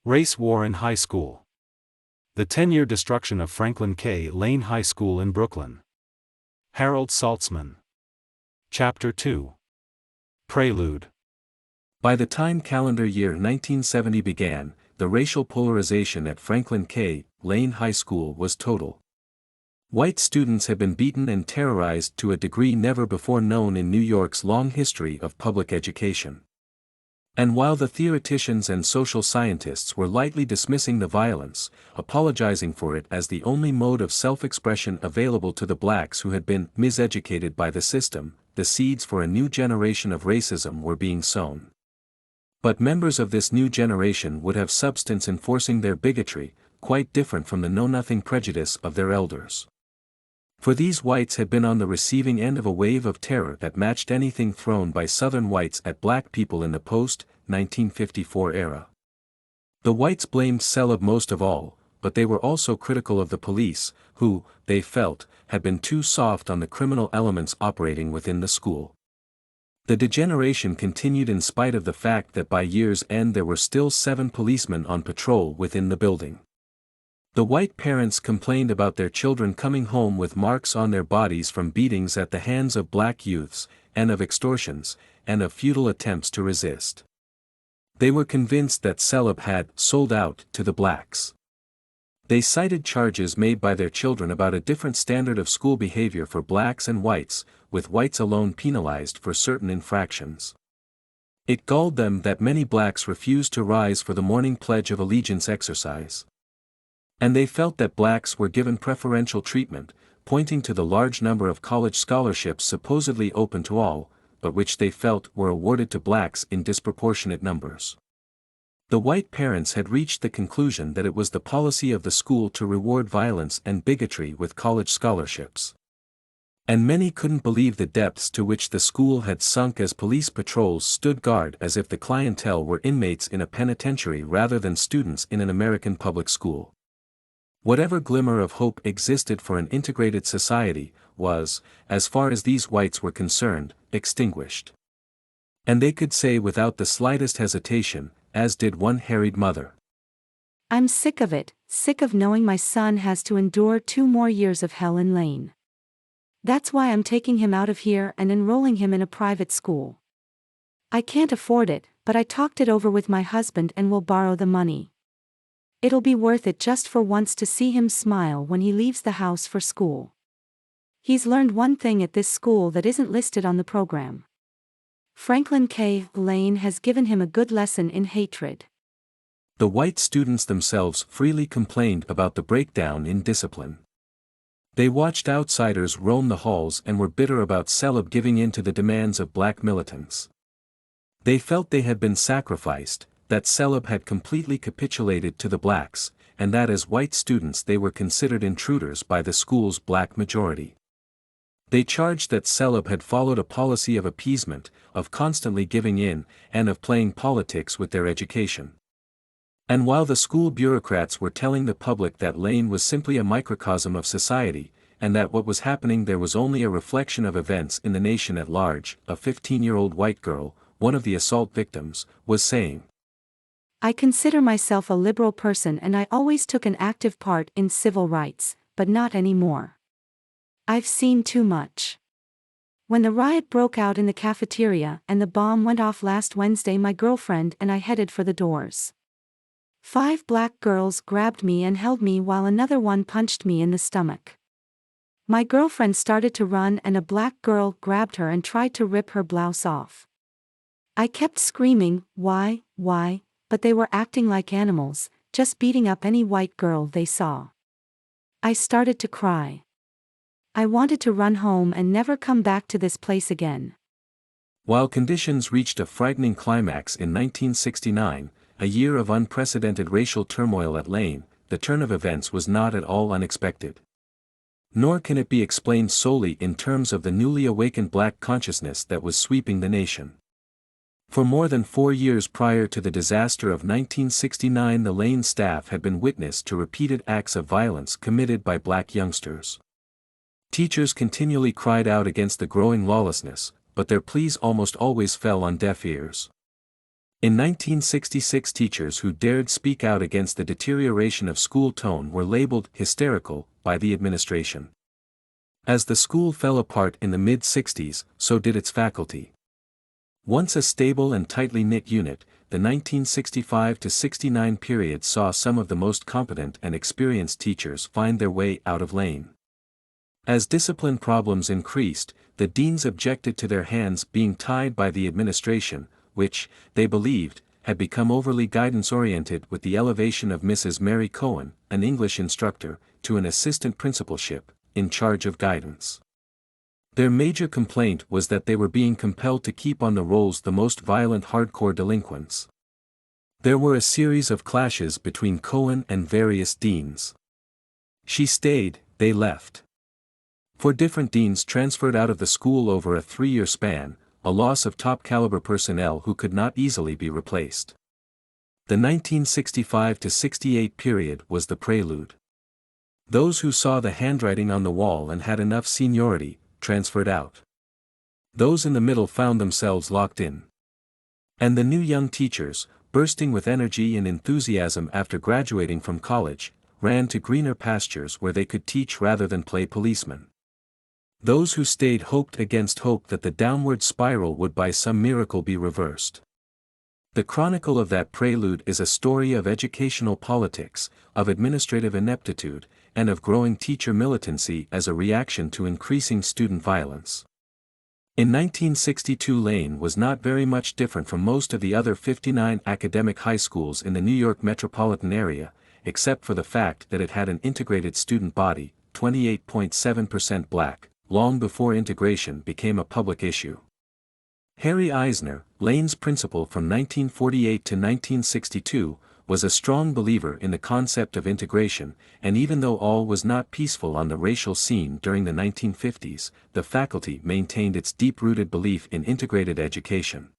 Race War in High School. The 10-year destruction of Franklin K. Lane High School in Brooklyn. Harold Saltzman. Chapter 2. Prelude. By the time calendar year 1970 began, the racial polarization at Franklin K. Lane High School was total. White students had been beaten and terrorized to a degree never before known in New York's long history of public education. And while the theoreticians and social scientists were lightly dismissing the violence, apologizing for it as the only mode of self-expression available to the blacks who had been miseducated by the system, the seeds for a new generation of racism were being sown. But members of this new generation would have substance enforcing their bigotry, quite different from the know-nothing prejudice of their elders. For these whites had been on the receiving end of a wave of terror that matched anything thrown by Southern whites at black people in the post-1954 era. The whites blamed Celeb most of all, but they were also critical of the police, who, they felt, had been too soft on the criminal elements operating within the school. The degeneration continued in spite of the fact that by year's end there were still 7 policemen on patrol within the building. The white parents complained about their children coming home with marks on their bodies from beatings at the hands of black youths, and of extortions, and of futile attempts to resist. They were convinced that Celeb had sold out to the blacks. They cited charges made by their children about a different standard of school behavior for blacks and whites, with whites alone penalized for certain infractions. It galled them that many blacks refused to rise for the morning Pledge of Allegiance exercise. And they felt that blacks were given preferential treatment, pointing to the large number of college scholarships supposedly open to all, but which they felt were awarded to blacks in disproportionate numbers. The white parents had reached the conclusion that it was the policy of the school to reward violence and bigotry with college scholarships. And many couldn't believe the depths to which the school had sunk as police patrols stood guard as if the clientele were inmates in a penitentiary rather than students in an American public school. Whatever glimmer of hope existed for an integrated society, was, as far as these whites were concerned, extinguished. And they could say without the slightest hesitation, as did one harried mother, "I'm sick of it, sick of knowing my son has to endure 2 more years of hell in Lane. That's why I'm taking him out of here and enrolling him in a private school. I can't afford it, but I talked it over with my husband and will borrow the money. It'll be worth it just for once to see him smile when he leaves the house for school. He's learned one thing at this school that isn't listed on the program. Franklin K. Lane has given him a good lesson in hatred." The white students themselves freely complained about the breakdown in discipline. They watched outsiders roam the halls and were bitter about Celeb giving in to the demands of black militants. They felt they had been sacrificed, that Celeb had completely capitulated to the blacks, and that as white students they were considered intruders by the school's black majority. They charged that Celeb had followed a policy of appeasement, of constantly giving in, and of playing politics with their education. And while the school bureaucrats were telling the public that Lane was simply a microcosm of society, and that what was happening there was only a reflection of events in the nation at large, a 15-year-old white girl, one of the assault victims, was saying, "I consider myself a liberal person and I always took an active part in civil rights, but not anymore. I've seen too much. When the riot broke out in the cafeteria and the bomb went off last Wednesday, my girlfriend and I headed for the doors. 5 black girls grabbed me and held me while another one punched me in the stomach. My girlfriend started to run and a black girl grabbed her and tried to rip her blouse off. I kept screaming, 'Why, why?' But they were acting like animals, just beating up any white girl they saw. I started to cry. I wanted to run home and never come back to this place again." While conditions reached a frightening climax in 1969, a year of unprecedented racial turmoil at Lane, the turn of events was not at all unexpected. Nor can it be explained solely in terms of the newly awakened black consciousness that was sweeping the nation. For more than 4 years prior to the disaster of 1969, the Lane staff had been witness to repeated acts of violence committed by black youngsters. Teachers continually cried out against the growing lawlessness, but their pleas almost always fell on deaf ears. In 1966, teachers who dared speak out against the deterioration of school tone were labeled hysterical by the administration. As the school fell apart in the mid-60s, so did its faculty. Once a stable and tightly knit unit, the 1965 to 69 period saw some of the most competent and experienced teachers find their way out of Lane. As discipline problems increased, the deans objected to their hands being tied by the administration, which, they believed, had become overly guidance-oriented with the elevation of Mrs. Mary Cohen, an English instructor, to an assistant principalship, in charge of guidance. Their major complaint was that they were being compelled to keep on the rolls the most violent hardcore delinquents. There were a series of clashes between Cohen and various deans. She stayed, they left. 4 different deans transferred out of the school over a 3-year span, a loss of top-caliber personnel who could not easily be replaced. The 1965 to 68 period was the prelude. Those who saw the handwriting on the wall and had enough seniority, transferred out. Those in the middle found themselves locked in. And the new young teachers, bursting with energy and enthusiasm after graduating from college, ran to greener pastures where they could teach rather than play policemen. Those who stayed hoped against hope that the downward spiral would by some miracle be reversed. The chronicle of that prelude is a story of educational politics, of administrative ineptitude, and of growing teacher militancy as a reaction to increasing student violence. In 1962, Lane was not very much different from most of the other 59 academic high schools in the New York metropolitan area, except for the fact that it had an integrated student body, 28.7% black, long before integration became a public issue. Harry Eisner, Lane's principal from 1948 to 1962, was a strong believer in the concept of integration, and even though all was not peaceful on the racial scene during the 1950s, the faculty maintained its deep-rooted belief in integrated education.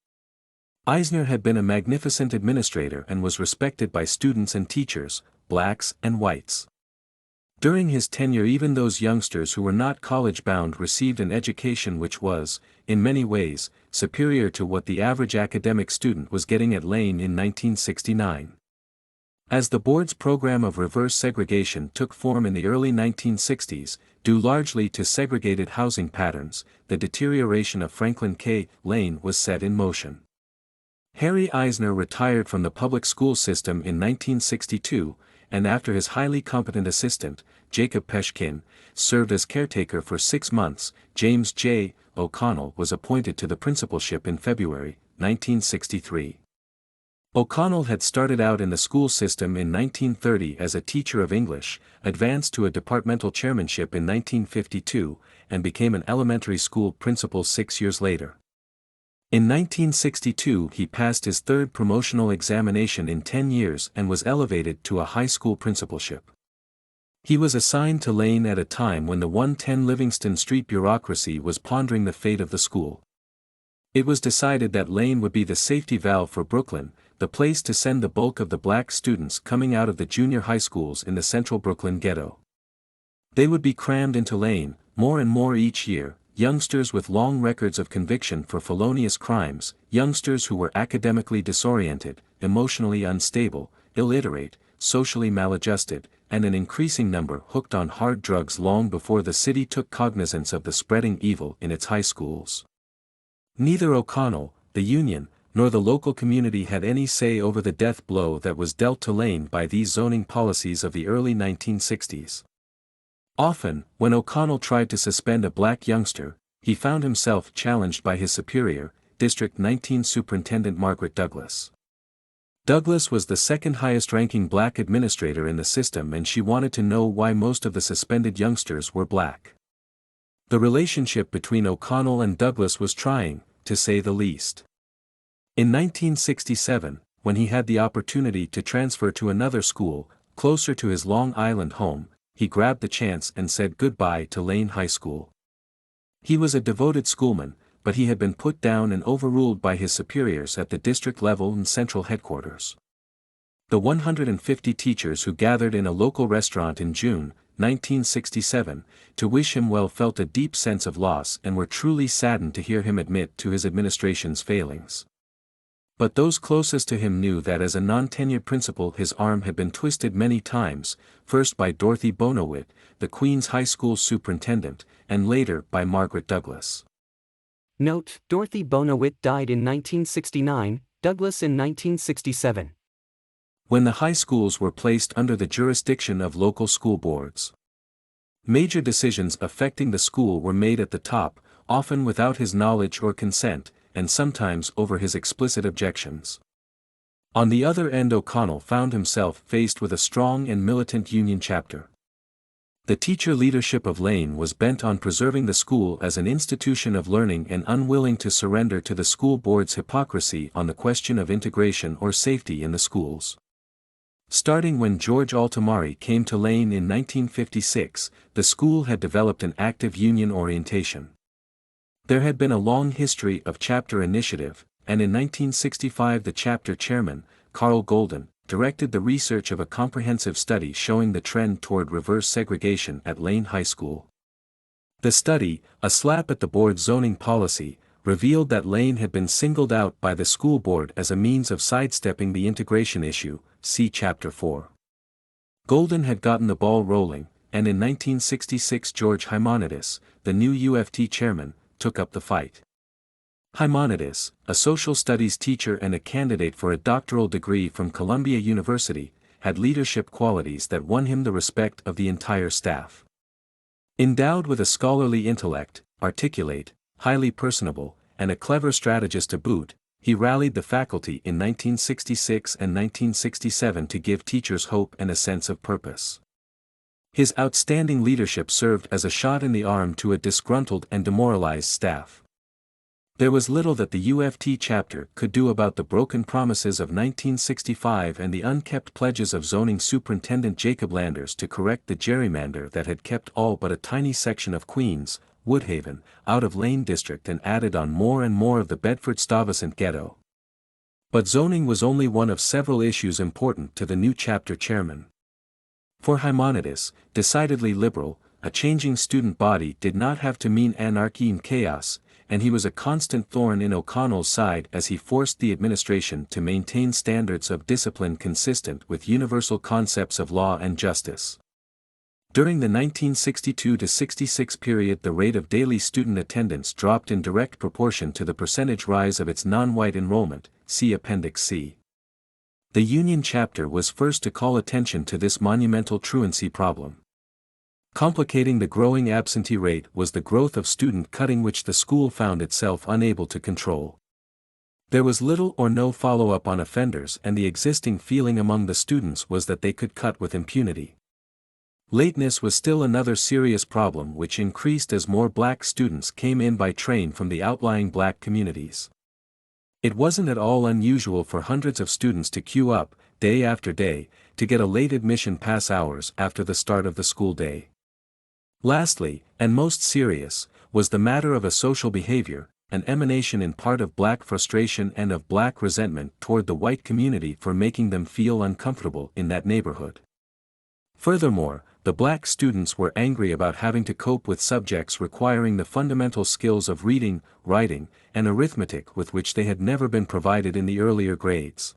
Eisner had been a magnificent administrator and was respected by students and teachers, blacks and whites. During his tenure, even those youngsters who were not college-bound received an education which was, in many ways, superior to what the average academic student was getting at Lane in 1969. As the board's program of reverse segregation took form in the early 1960s, due largely to segregated housing patterns, the deterioration of Franklin K. Lane was set in motion. Harry Eisner retired from the public school system in 1962, and after his highly competent assistant, Jacob Peshkin, served as caretaker for 6 months, James J. O'Connell was appointed to the principalship in February, 1963. O'Connell had started out in the school system in 1930 as a teacher of English, advanced to a departmental chairmanship in 1952, and became an elementary school principal 6 years later. In 1962 he passed his 3rd promotional examination in 10 years and was elevated to a high school principalship. He was assigned to Lane at a time when the 110 Livingston Street bureaucracy was pondering the fate of the school. It was decided that Lane would be the safety valve for Brooklyn, the place to send the bulk of the black students coming out of the junior high schools in the central Brooklyn ghetto. They would be crammed into Lane, more and more each year, youngsters with long records of conviction for felonious crimes, youngsters who were academically disoriented, emotionally unstable, illiterate, socially maladjusted, and an increasing number hooked on hard drugs long before the city took cognizance of the spreading evil in its high schools. Neither O'Connell, the union, nor the local community had any say over the death blow that was dealt to Lane by these zoning policies of the early 1960s. Often, when O'Connell tried to suspend a black youngster, he found himself challenged by his superior, District 19 Superintendent Margaret Douglas. Douglas was the 2nd highest-ranking black administrator in the system, and she wanted to know why most of the suspended youngsters were black. The relationship between O'Connell and Douglas was trying, to say the least. In 1967, when he had the opportunity to transfer to another school, closer to his Long Island home, he grabbed the chance and said goodbye to Lane High School. He was a devoted schoolman, but he had been put down and overruled by his superiors at the district level and central headquarters. The 150 teachers who gathered in a local restaurant in June, 1967, to wish him well felt a deep sense of loss and were truly saddened to hear him admit to his administration's failings. But those closest to him knew that as a non-tenured principal his arm had been twisted many times, first by Dorothy Bonowit, the Queen's High School superintendent, and later by Margaret Douglas. Note: Dorothy Bonowit died in 1969, Douglas in 1967. When the high schools were placed under the jurisdiction of local school boards, major decisions affecting the school were made at the top, often without his knowledge or consent, and sometimes over his explicit objections. On the other end, O'Connell found himself faced with a strong and militant union chapter. The teacher leadership of Lane was bent on preserving the school as an institution of learning and unwilling to surrender to the school board's hypocrisy on the question of integration or safety in the schools. Starting when George Altamari came to Lane in 1956, the school had developed an active union orientation. There had been a long history of chapter initiative, and in 1965 the chapter chairman, Carl Golden, directed the research of a comprehensive study showing the trend toward reverse segregation at Lane High School. The study, a slap at the board's zoning policy, revealed that Lane had been singled out by the school board as a means of sidestepping the integration issue, see Chapter 4. Golden had gotten the ball rolling, and in 1966 George Haimonides, the new UFT chairman, took up the fight. Haimonides, a social studies teacher and a candidate for a doctoral degree from Columbia University, had leadership qualities that won him the respect of the entire staff. Endowed with a scholarly intellect, articulate, highly personable, and a clever strategist to boot, he rallied the faculty in 1966 and 1967 to give teachers hope and a sense of purpose. His outstanding leadership served as a shot in the arm to a disgruntled and demoralized staff. There was little that the UFT chapter could do about the broken promises of 1965 and the unkept pledges of zoning superintendent Jacob Landers to correct the gerrymander that had kept all but a tiny section of Queens, Woodhaven, out of Lane District and added on more and more of the Bedford-Stuyvesant ghetto. But zoning was only one of several issues important to the new chapter chairman. For Haimonides, decidedly liberal, a changing student body did not have to mean anarchy and chaos, and he was a constant thorn in O'Connell's side as he forced the administration to maintain standards of discipline consistent with universal concepts of law and justice. During the 1962-66 period, the rate of daily student attendance dropped in direct proportion to the percentage rise of its non-white enrollment, see Appendix C. The Union chapter was first to call attention to this monumental truancy problem. Complicating the growing absentee rate was the growth of student cutting which the school found itself unable to control. There was little or no follow-up on offenders, and the existing feeling among the students was that they could cut with impunity. Lateness was still another serious problem which increased as more black students came in by train from the outlying black communities. It wasn't at all unusual for hundreds of students to queue up, day after day, to get a late admission pass hours after the start of the school day. Lastly, and most serious, was the matter of a social behavior, an emanation in part of black frustration and of black resentment toward the white community for making them feel uncomfortable in that neighborhood. Furthermore, the black students were angry about having to cope with subjects requiring the fundamental skills of reading, writing, and arithmetic with which they had never been provided in the earlier grades.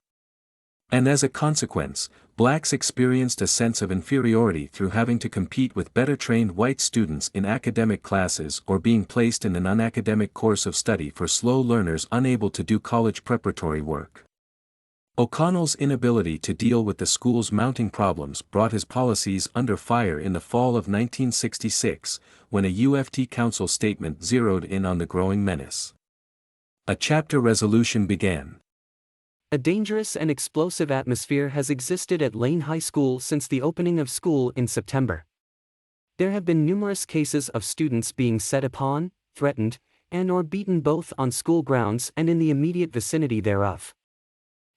And as a consequence, blacks experienced a sense of inferiority through having to compete with better trained white students in academic classes or being placed in an unacademic course of study for slow learners unable to do college preparatory work. O'Connell's inability to deal with the school's mounting problems brought his policies under fire in the fall of 1966, when a UFT council statement zeroed in on the growing menace. A chapter resolution began. A dangerous and explosive atmosphere has existed at Lane High School since the opening of school in September. There have been numerous cases of students being set upon, threatened, and/or beaten both on school grounds and in the immediate vicinity thereof.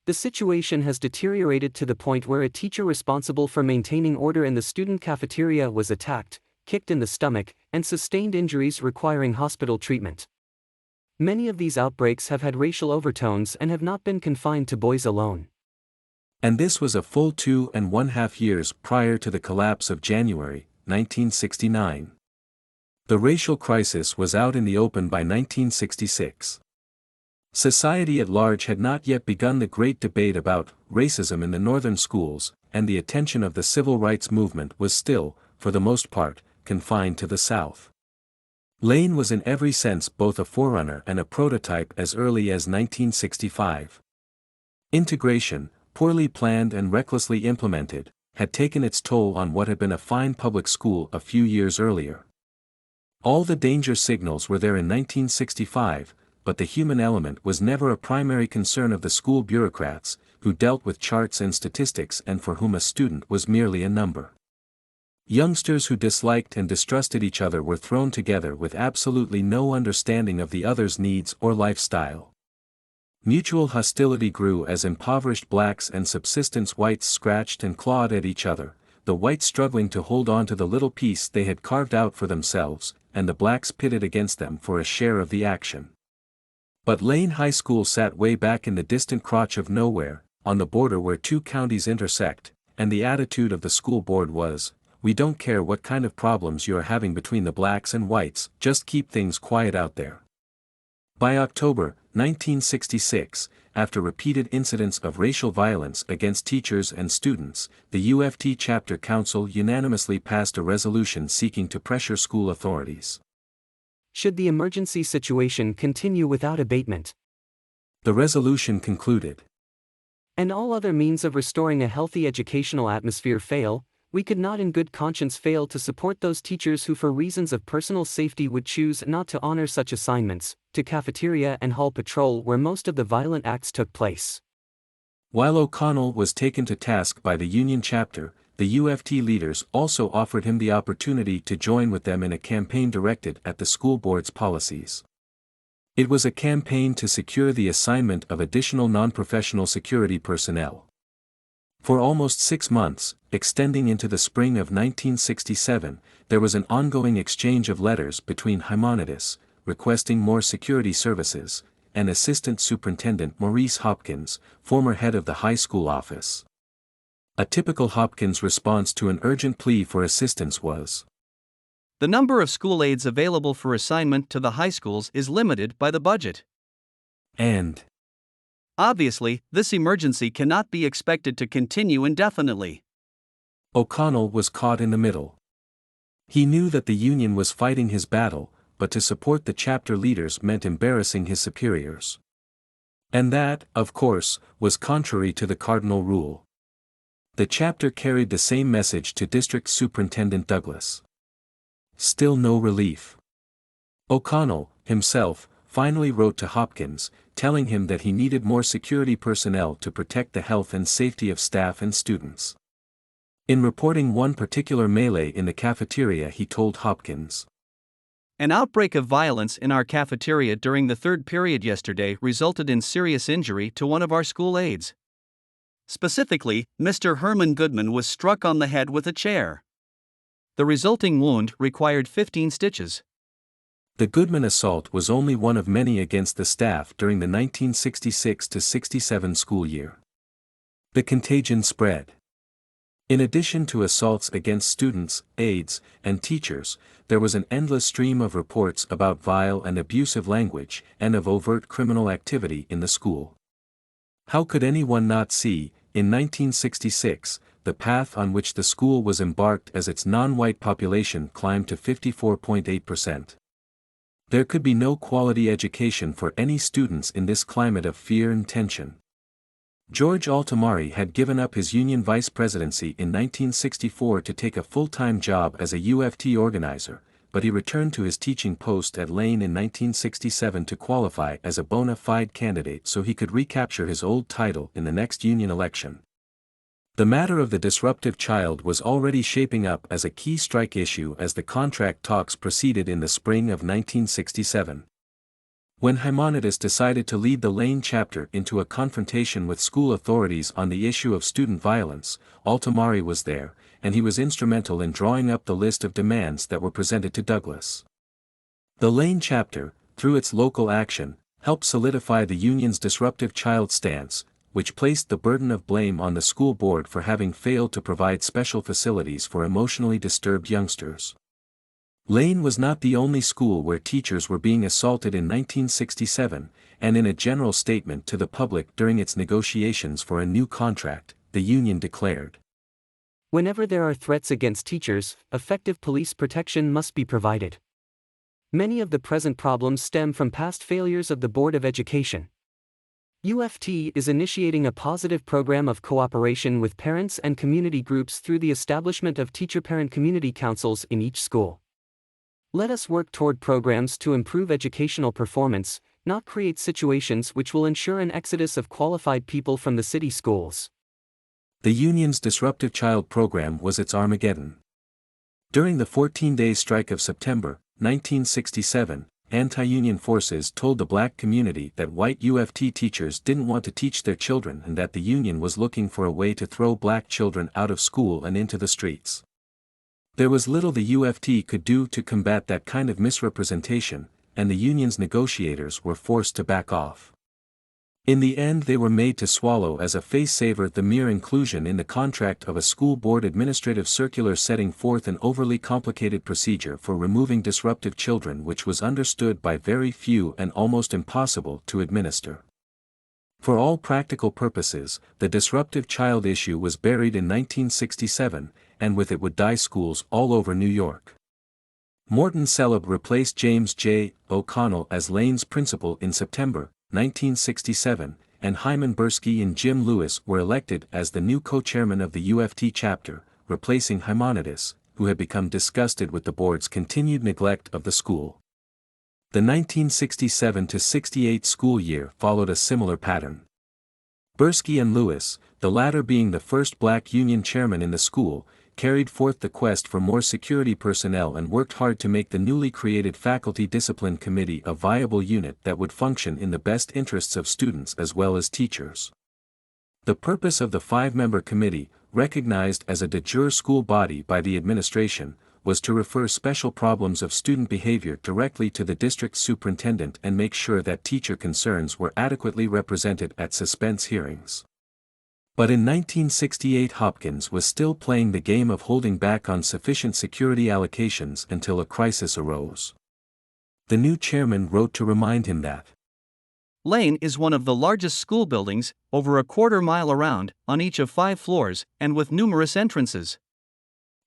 The situation has deteriorated to the point where a teacher responsible for maintaining order in the student cafeteria was attacked, kicked in the stomach, and sustained injuries requiring hospital treatment. Many of these outbreaks have had racial overtones and have not been confined to boys alone. And this was a full 2.5 years prior to the collapse of January 1969. The racial crisis was out in the open by 1966. Society at large had not yet begun the great debate about racism in the northern schools, and the attention of the civil rights movement was still, for the most part, confined to the South. Lane was in every sense both a forerunner and a prototype as early as 1965. Integration, poorly planned and recklessly implemented, had taken its toll on what had been a fine public school a few years earlier. All the danger signals were there in 1965, but the human element was never a primary concern of the school bureaucrats, who dealt with charts and statistics and for whom a student was merely a number. Youngsters who disliked and distrusted each other were thrown together with absolutely no understanding of the other's needs or lifestyle. Mutual hostility grew as impoverished blacks and subsistence whites scratched and clawed at each other, the whites struggling to hold on to the little piece they had carved out for themselves, and the blacks pitted against them for a share of the action. But Lane High School sat way back in the distant crotch of nowhere, on the border where two counties intersect, and the attitude of the school board was, "We don't care what kind of problems you are having between the blacks and whites, just keep things quiet out there." By October 1966, after repeated incidents of racial violence against teachers and students, the UFT Chapter Council unanimously passed a resolution seeking to pressure school authorities. Should the emergency situation continue without abatement, the resolution concluded, and all other means of restoring a healthy educational atmosphere fail, we could not in good conscience fail to support those teachers who for reasons of personal safety would choose not to honor such assignments, to cafeteria and hall patrol where most of the violent acts took place. While O'Connell was taken to task by the union chapter, the UFT leaders also offered him the opportunity to join with them in a campaign directed at the school board's policies. It was a campaign to secure the assignment of additional non-professional security personnel. For almost 6 months, extending into the spring of 1967, there was an ongoing exchange of letters between Maimonides, requesting more security services, and Assistant Superintendent Maurice Hopkins, former head of the high school office. A typical Hopkins response to an urgent plea for assistance was, "The number of school aides available for assignment to the high schools is limited by the budget. And Obviously, this emergency cannot be expected to continue indefinitely." O'Connell was caught in the middle. He knew that the union was fighting his battle, but to support the chapter leaders meant embarrassing his superiors. And that, of course, was contrary to the cardinal rule. The chapter carried the same message to District Superintendent Douglas. Still no relief. O'Connell, himself, finally wrote to Hopkins, telling him that he needed more security personnel to protect the health and safety of staff and students. In reporting one particular melee in the cafeteria, he told Hopkins, "An outbreak of violence in our cafeteria during the third period yesterday resulted in serious injury to one of our school aides. Specifically, Mr. Herman Goodman was struck on the head with a chair. The resulting wound required 15 stitches. The Goodman assault was only one of many against the staff during the 1966-67 school year. The contagion spread. In addition to assaults against students, aides, and teachers, there was an endless stream of reports about vile and abusive language and of overt criminal activity in the school. How could anyone not see, in 1966, the path on which the school was embarked as its non-white population climbed to 54.8%? There could be no quality education for any students in this climate of fear and tension. George Altamari had given up his union vice presidency in 1964 to take a full-time job as a UFT organizer, but he returned to his teaching post at Lane in 1967 to qualify as a bona fide candidate so he could recapture his old title in the next union election. The matter of the disruptive child was already shaping up as a key strike issue as the contract talks proceeded in the spring of 1967. When Maimonides decided to lead the Lane chapter into a confrontation with school authorities on the issue of student violence, Altamari was there, and he was instrumental in drawing up the list of demands that were presented to Douglas. The Lane chapter, through its local action, helped solidify the union's disruptive child stance, which placed the burden of blame on the school board for having failed to provide special facilities for emotionally disturbed youngsters. Lane was not the only school where teachers were being assaulted in 1967, and in a general statement to the public during its negotiations for a new contract, the union declared, Whenever there are threats against teachers, effective police protection must be provided. Many of the present problems stem from past failures of the Board of Education. UFT is initiating a positive program of cooperation with parents and community groups through the establishment of teacher-parent community councils in each school. Let us work toward programs to improve educational performance, not create situations which will ensure an exodus of qualified people from the city schools. The union's Disruptive Child program was its Armageddon. During the 14-day strike of September 1967, anti-union forces told the black community that white UFT teachers didn't want to teach their children and that the union was looking for a way to throw black children out of school and into the streets. There was little the UFT could do to combat that kind of misrepresentation, and the union's negotiators were forced to back off. In the end, they were made to swallow as a face-saver the mere inclusion in the contract of a school board administrative circular setting forth an overly complicated procedure for removing disruptive children, which was understood by very few and almost impossible to administer. For all practical purposes, the disruptive child issue was buried in 1967, and with it would die schools all over New York. Morton Selab replaced James J. O'Connell as Lane's principal in September 1967, and Hyman Bursky and Jim Lewis were elected as the new co-chairman of the UFT chapter, replacing Hymanidis, who had become disgusted with the board's continued neglect of the school. The 1967-68 school year followed a similar pattern. Bursky and Lewis, the latter being the first black union chairman in the school, carried forth the quest for more security personnel and worked hard to make the newly created Faculty Discipline Committee a viable unit that would function in the best interests of students as well as teachers. The purpose of the five-member committee, recognized as a de jure school body by the administration, was to refer special problems of student behavior directly to the district superintendent and make sure that teacher concerns were adequately represented at suspense hearings. But in 1968 Hopkins was still playing the game of holding back on sufficient security allocations until a crisis arose. The new chairman wrote to remind him that Lane is one of the largest school buildings, over a quarter-mile around, on each of 5 floors, and with numerous entrances.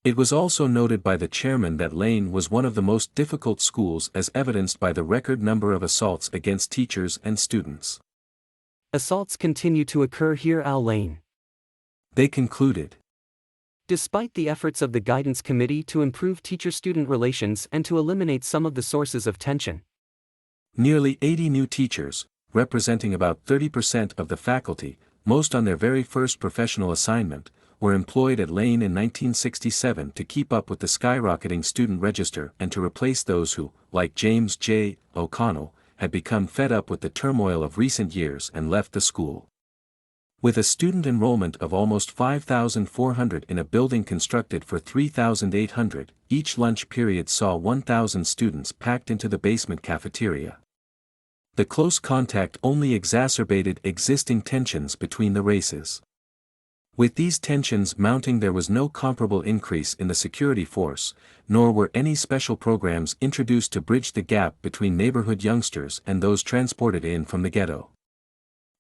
It was also noted by the chairman that Lane was one of the most difficult schools as evidenced by the record number of assaults against teachers and students. Assaults continue to occur here at Lane. They concluded. Despite the efforts of the Guidance Committee to improve teacher-student relations and to eliminate some of the sources of tension, nearly 80 new teachers, representing about 30% of the faculty, most on their very first professional assignment, were employed at Lane in 1967 to keep up with the skyrocketing student register and to replace those who, like James J. O'Connell, had become fed up with the turmoil of recent years and left the school. With a student enrollment of almost 5,400 in a building constructed for 3,800, each lunch period saw 1,000 students packed into the basement cafeteria. The close contact only exacerbated existing tensions between the races. With these tensions mounting, there was no comparable increase in the security force, nor were any special programs introduced to bridge the gap between neighborhood youngsters and those transported in from the ghetto.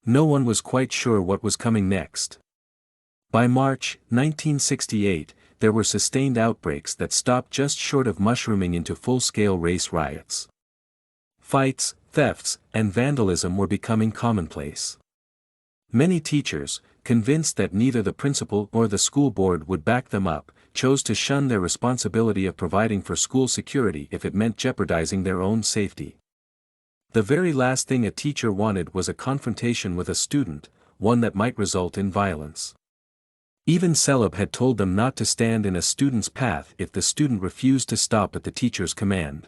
No one was quite sure what was coming next. By March 1968, there were sustained outbreaks that stopped just short of mushrooming into full-scale race riots. Fights, thefts, and vandalism were becoming commonplace. Many teachers, convinced that neither the principal or the school board would back them up, chose to shun their responsibility of providing for school security if it meant jeopardizing their own safety. The very last thing a teacher wanted was a confrontation with a student, one that might result in violence. Even Selab had told them not to stand in a student's path if the student refused to stop at the teacher's command.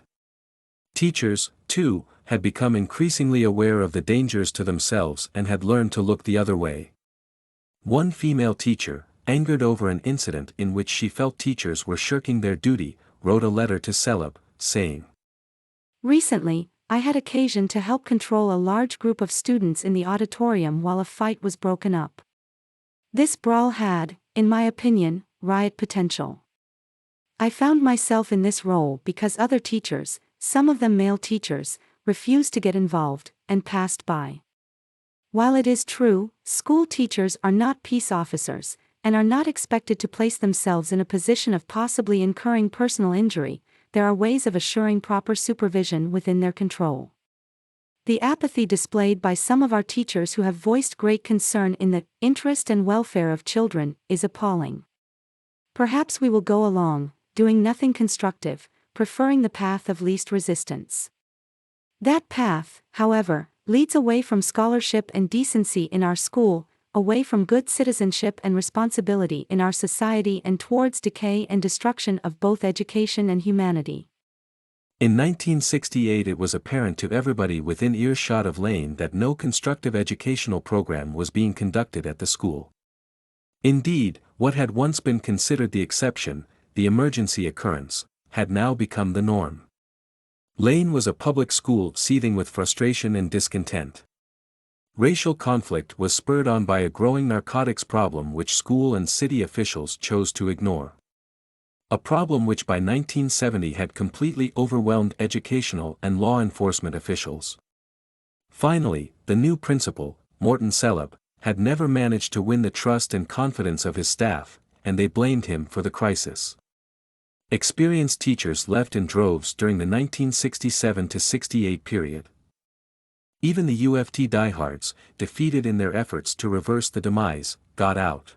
Teachers, too, had become increasingly aware of the dangers to themselves and had learned to look the other way. One female teacher, angered over an incident in which she felt teachers were shirking their duty, wrote a letter to Selab, saying, "Recently, I had occasion to help control a large group of students in the auditorium while a fight was broken up. This brawl had, in my opinion, riot potential. I found myself in this role because other teachers, some of them male teachers, refused to get involved, and passed by. While it is true, school teachers are not peace officers, and are not expected to place themselves in a position of possibly incurring personal injury, there are ways of assuring proper supervision within their control. The apathy displayed by some of our teachers who have voiced great concern in the interest and welfare of children is appalling. Perhaps we will go along, doing nothing constructive, preferring the path of least resistance. That path, however, leads away from scholarship and decency in our school, away from good citizenship and responsibility in our society, and towards decay and destruction of both education and humanity. In 1968 it was apparent to everybody within earshot of Lane that no constructive educational program was being conducted at the school. Indeed, what had once been considered the exception, the emergency occurrence, had now become the norm. Lane was a public school seething with frustration and discontent. Racial conflict was spurred on by a growing narcotics problem which school and city officials chose to ignore. A problem which by 1970 had completely overwhelmed educational and law enforcement officials. Finally, the new principal, Morton Celeb, had never managed to win the trust and confidence of his staff, and they blamed him for the crisis. Experienced teachers left in droves during the 1967-68 period. Even the UFT diehards, defeated in their efforts to reverse the demise, got out.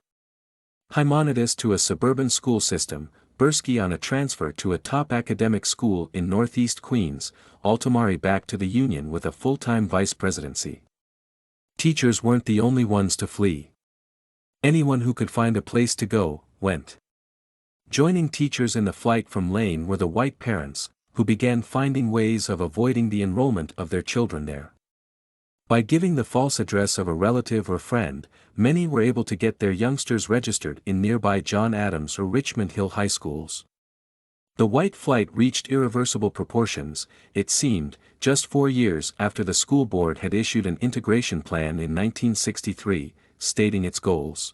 Maimonides to a suburban school system, Bursky on a transfer to a top academic school in Northeast Queens, Altamari back to the Union with a full-time vice presidency. Teachers weren't the only ones to flee. Anyone who could find a place to go, went. Joining teachers in the flight from Lane were the white parents, who began finding ways of avoiding the enrollment of their children there. By giving the false address of a relative or friend, many were able to get their youngsters registered in nearby John Adams or Richmond Hill high schools. The white flight reached irreversible proportions, it seemed, just 4 years after the school board had issued an integration plan in 1963, stating its goals.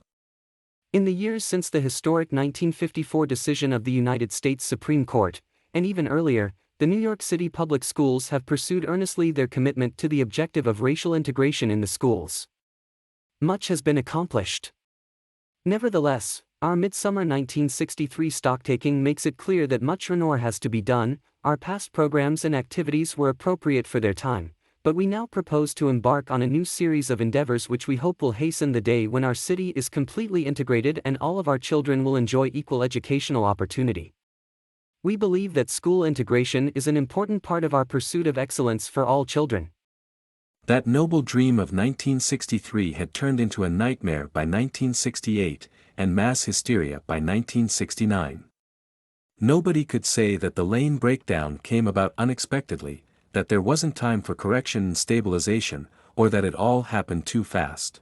In the years since the historic 1954 decision of the United States Supreme Court, and even earlier, the New York City public schools have pursued earnestly their commitment to the objective of racial integration in the schools. Much has been accomplished. Nevertheless, our midsummer 1963 stocktaking makes it clear that much more has to be done. Our past programs and activities were appropriate for their time, but we now propose to embark on a new series of endeavors which we hope will hasten the day when our city is completely integrated and all of our children will enjoy equal educational opportunity. We believe that school integration is an important part of our pursuit of excellence for all children. That noble dream of 1963 had turned into a nightmare by 1968, and mass hysteria by 1969. Nobody could say that the Lane breakdown came about unexpectedly, that there wasn't time for correction and stabilization, or that it all happened too fast.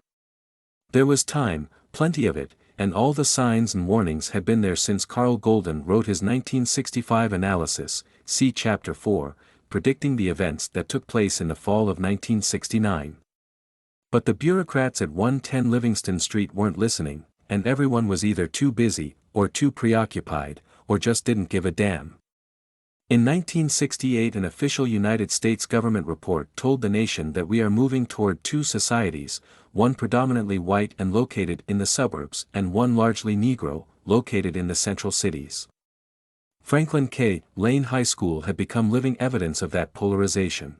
There was time, plenty of it, and all the signs and warnings had been there since Carl Golden wrote his 1965 analysis, see Chapter 4, predicting the events that took place in the fall of 1969. But the bureaucrats at 110 Livingston Street weren't listening, and everyone was either too busy, or too preoccupied, or just didn't give a damn. In 1968 an official United States government report told the nation that we are moving toward two societies, one predominantly white and located in the suburbs and one largely Negro, located in the central cities. Franklin K. Lane High School had become living evidence of that polarization.